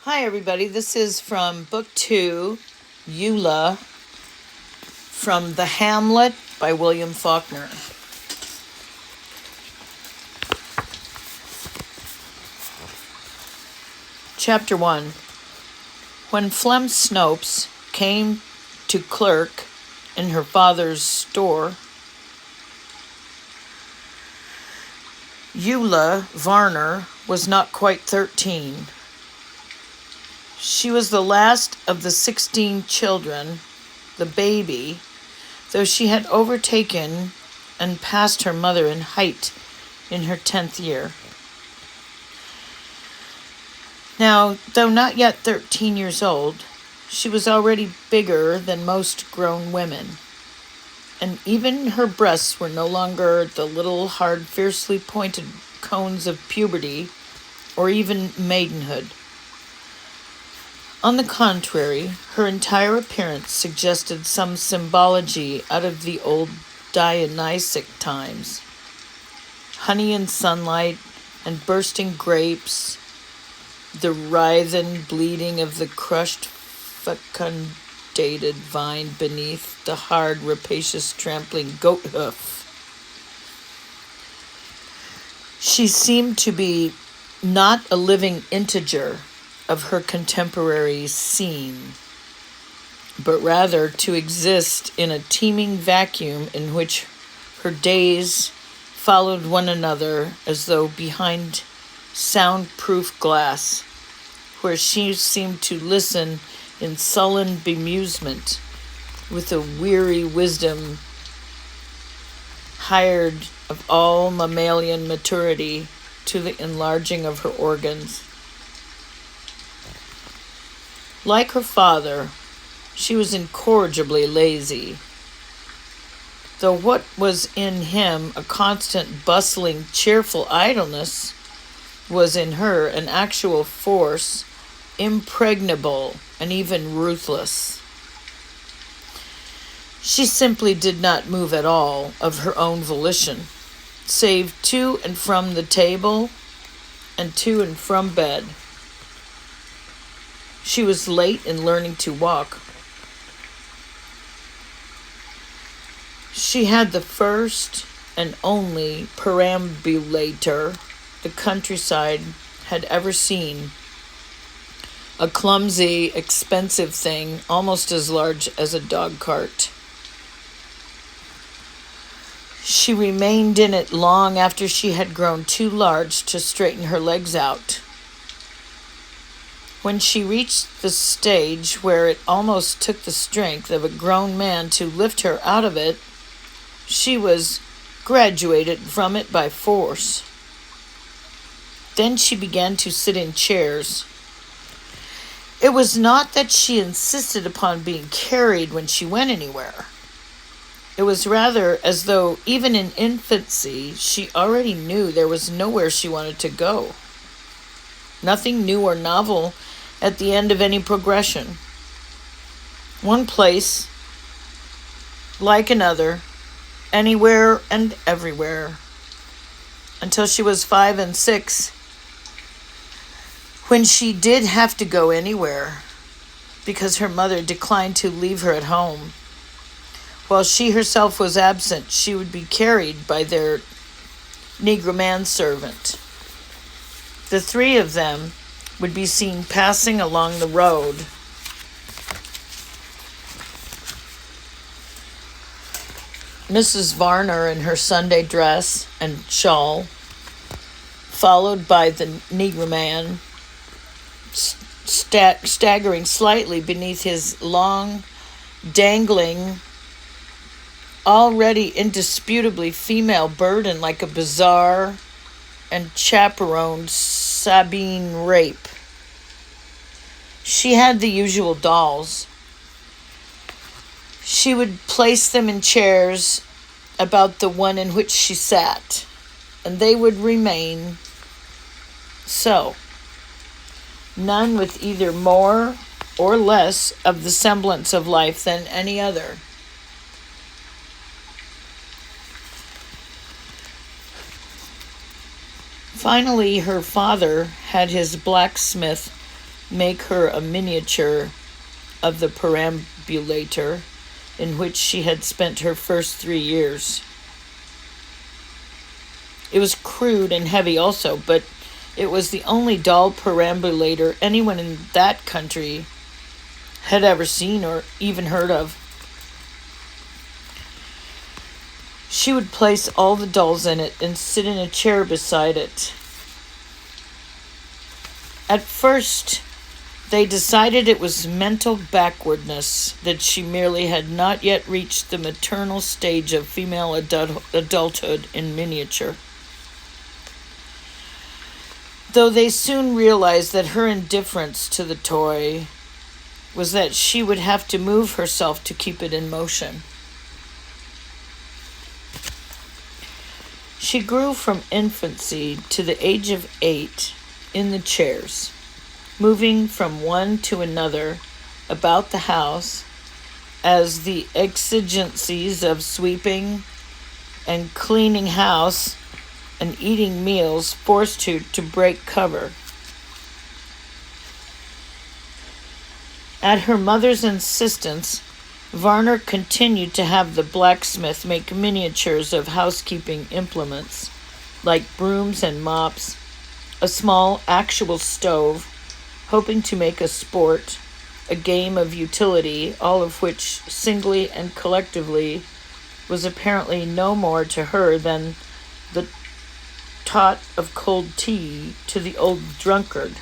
Hi, everybody. This is from Book 2, Eula, from the Hamlet by William Faulkner. Chapter 1. When Flem Snopes came to clerk in her father's store, Eula Varner was not quite 13. She was the last of the 16 children, the baby, though she had overtaken and passed her mother in height in her 10th year. Now, though not yet 13 years old, she was already bigger than most grown women, and even her breasts were no longer the little, hard, fiercely pointed cones of puberty or even maidenhood. On the contrary, her entire appearance suggested some symbology out of the old Dionysic times. Honey and sunlight and bursting grapes, the writhen bleeding of the crushed, fecundated vine beneath the hard, rapacious, trampling goat hoof. She seemed to be not a living integer of her contemporary scene, but rather to exist in a teeming vacuum in which her days followed one another as though behind soundproof glass, where she seemed to listen in sullen bemusement with a weary wisdom hired of all mammalian maturity to the enlarging of her organs. Like her father, she was incorrigibly lazy, though what was in him a constant, bustling, cheerful idleness was in her an actual force, impregnable and even ruthless. She simply did not move at all of her own volition, save to and from the table and to and from bed. She was late in learning to walk. She had the first and only perambulator the countryside had ever seen, a clumsy, expensive thing almost as large as a dog cart. She remained in it long after she had grown too large to straighten her legs out. When she reached the stage where it almost took the strength of a grown man to lift her out of it, she was graduated from it by force. Then she began to sit in chairs. It was not that she insisted upon being carried when she went anywhere. It was rather as though, even in infancy, she already knew there was nowhere she wanted to go. Nothing new or novel at the end of any progression. One place, like another, anywhere and everywhere, until she was 5 and 6, when she did have to go anywhere, because her mother declined to leave her at home. While she herself was absent, she would be carried by their Negro manservant. The three of them would be seen passing along the road. Mrs. Varner in her Sunday dress and shawl, followed by the Negro man, staggering slightly beneath his long, dangling, already indisputably female burden like a bizarre and chaperoned Sabine rape. She had the usual dolls. She would place them in chairs about the one in which she sat, and they would remain so. None with either more or less of the semblance of life than any other. Finally, her father had his blacksmith make her a miniature of the perambulator in which she had spent her first 3 years. It was crude and heavy also, but it was the only doll perambulator anyone in that country had ever seen or even heard of. She would place all the dolls in it and sit in a chair beside it. At first, they decided it was mental backwardness, that she merely had not yet reached the maternal stage of female adulthood in miniature. Though they soon realized that her indifference to the toy was that she would have to move herself to keep it in motion. She grew from infancy to the age of 8 in the chairs, moving from one to another about the house as the exigencies of sweeping and cleaning house and eating meals forced her to break cover. At her mother's insistence, Varner continued to have the blacksmith make miniatures of housekeeping implements, like brooms and mops, a small actual stove, hoping to make a sport, a game of utility, all of which, singly and collectively, was apparently no more to her than the tot of cold tea to the old drunkard.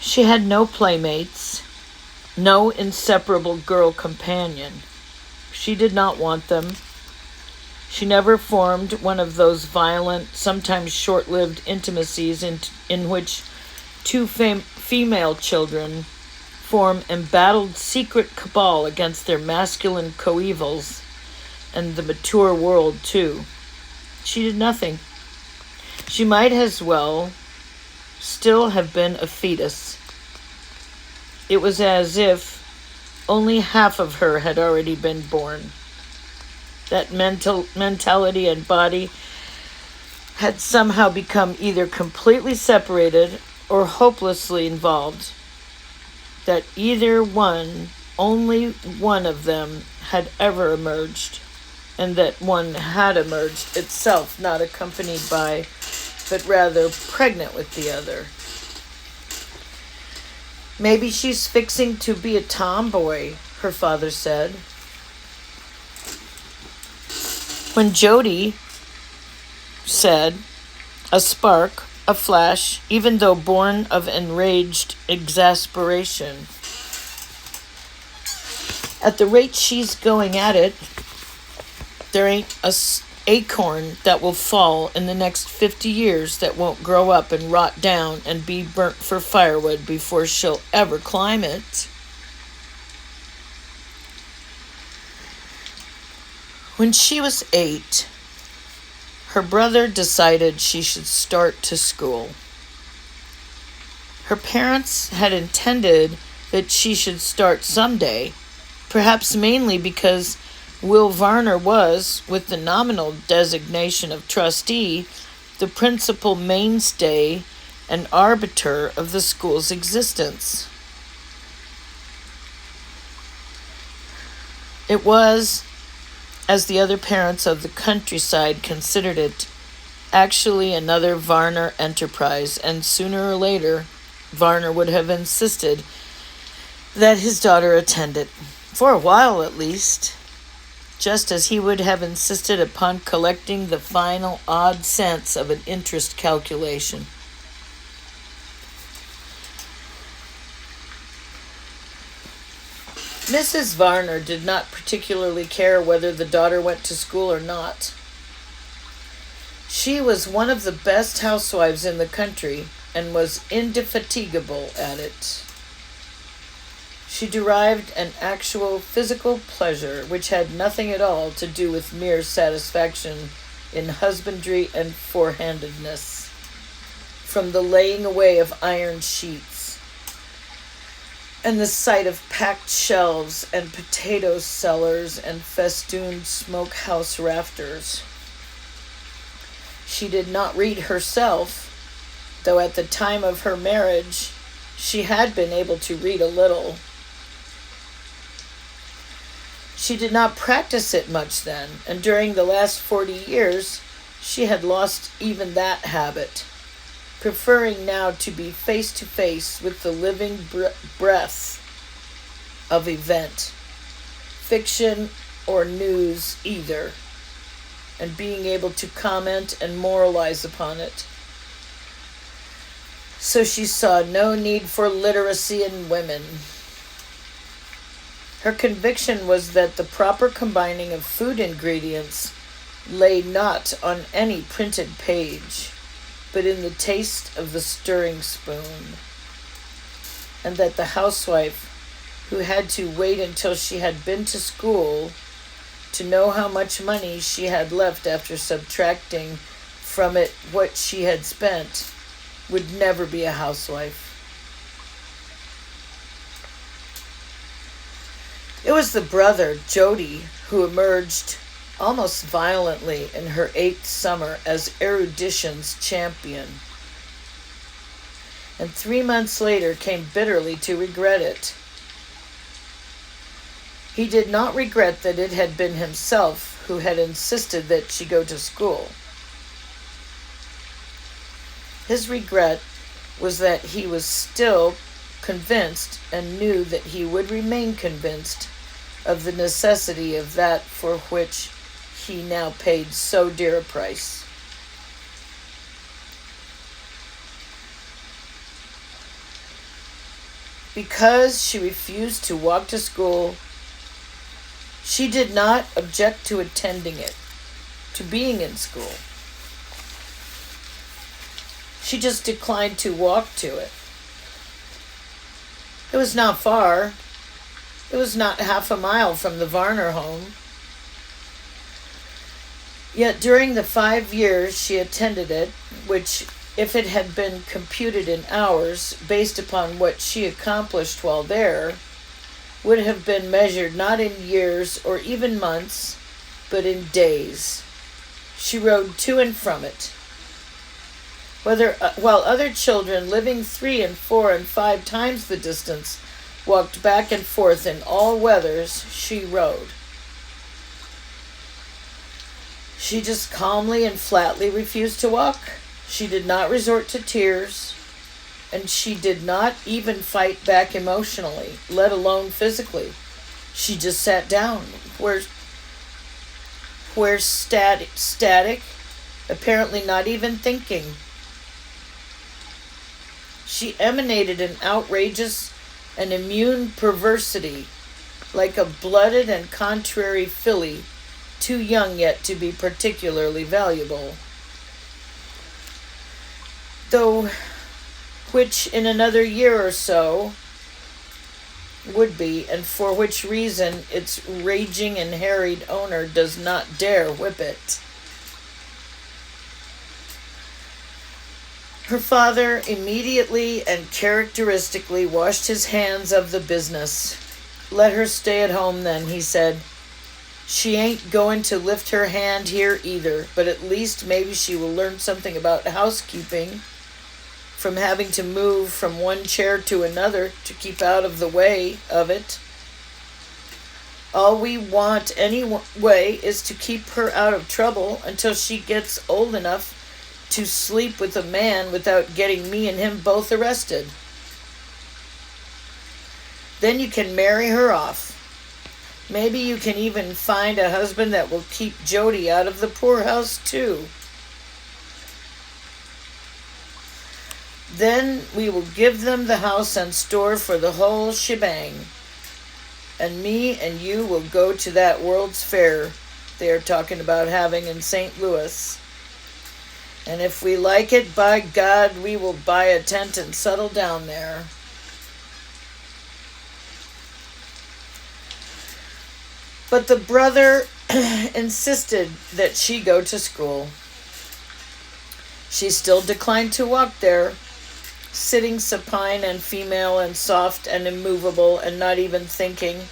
She had no playmates, no inseparable girl companion. She did not want them. She never formed one of those violent, sometimes short-lived intimacies in which two female children form embattled secret cabal against their masculine coevals and the mature world, too. She did nothing. She might as well still have been a fetus. It was as if only half of her had already been born. That mentality and body had somehow become either completely separated or hopelessly involved. That either one, only one of them, had ever emerged, and that one had emerged itself, not accompanied by, but rather pregnant with the other. Maybe she's fixing to be a tomboy, her father said. When Jody said, a spark, a flash, even though born of enraged exasperation. At the rate she's going at it, there ain't a acorn that will fall in the next 50 years that won't grow up and rot down and be burnt for firewood before she'll ever climb it. When she was 8, her brother decided she should start to school. Her parents had intended that she should start someday, perhaps mainly because Will Varner was, with the nominal designation of trustee, the principal mainstay and arbiter of the school's existence. It was, as the other parents of the countryside considered it, actually another Varner enterprise, and sooner or later, Varner would have insisted that his daughter attend it, for a while at least, just as he would have insisted upon collecting the final odd cents of an interest calculation. Mrs. Varner did not particularly care whether the daughter went to school or not. She was one of the best housewives in the country and was indefatigable at it. She derived an actual physical pleasure which had nothing at all to do with mere satisfaction in husbandry and forehandedness, from the laying away of iron sheets and the sight of packed shelves and potato cellars and festooned smokehouse rafters. She did not read herself, though at the time of her marriage she had been able to read a little. She did not practice it much then, and during the last 40 years she had lost even that habit, preferring now to be face to face with the living breath of event, fiction or news either, and being able to comment and moralize upon it. So she saw no need for literacy in women. Her conviction was that the proper combining of food ingredients lay not on any printed page, but in the taste of the stirring spoon, and that the housewife who had to wait until she had been to school to know how much money she had left after subtracting from it what she had spent would never be a housewife. It was the brother, Jody, who emerged almost violently in her 8th summer as erudition's champion, and 3 months later came bitterly to regret it. He did not regret that it had been himself who had insisted that she go to school. His regret was that he was still convinced and knew that he would remain convinced of the necessity of that for which he now paid so dear a price. Because she refused to walk to school, she did not object to attending it, to being in school. She just declined to walk to it. It was not far. It was not half a mile from the Varner home. Yet during the 5 years she attended it, which, if it had been computed in hours based upon what she accomplished while there, would have been measured not in years or even months, but in days. She rode to and from it. While other children living 3 and 4 and 5 times the distance walked back and forth in all weathers, she rode. She just calmly and flatly refused to walk. She did not resort to tears, and she did not even fight back emotionally, let alone physically. She just sat down, where static, apparently not even thinking. She emanated an outrageous and immune perversity, like a blooded and contrary filly, too young yet to be particularly valuable. Though which in another year or so would be, and for which reason its raging and harried owner does not dare whip it. Her father immediately and characteristically washed his hands of the business. "Let her stay at home then," he said. "She ain't going to lift her hand here either, but at least maybe she will learn something about housekeeping from having to move from one chair to another to keep out of the way of it. All we want anyway is to keep her out of trouble until she gets old enough to sleep with a man without getting me and him both arrested. Then you can marry her off. Maybe you can even find a husband that will keep Jody out of the poorhouse too. Then we will give them the house and store for the whole shebang. And me and you will go to that World's Fair they are talking about having in St. Louis. And if we like it, by God, we will buy a tent and settle down there." But the brother insisted that she go to school. She still declined to walk there, sitting supine and female and soft and immovable and not even thinking.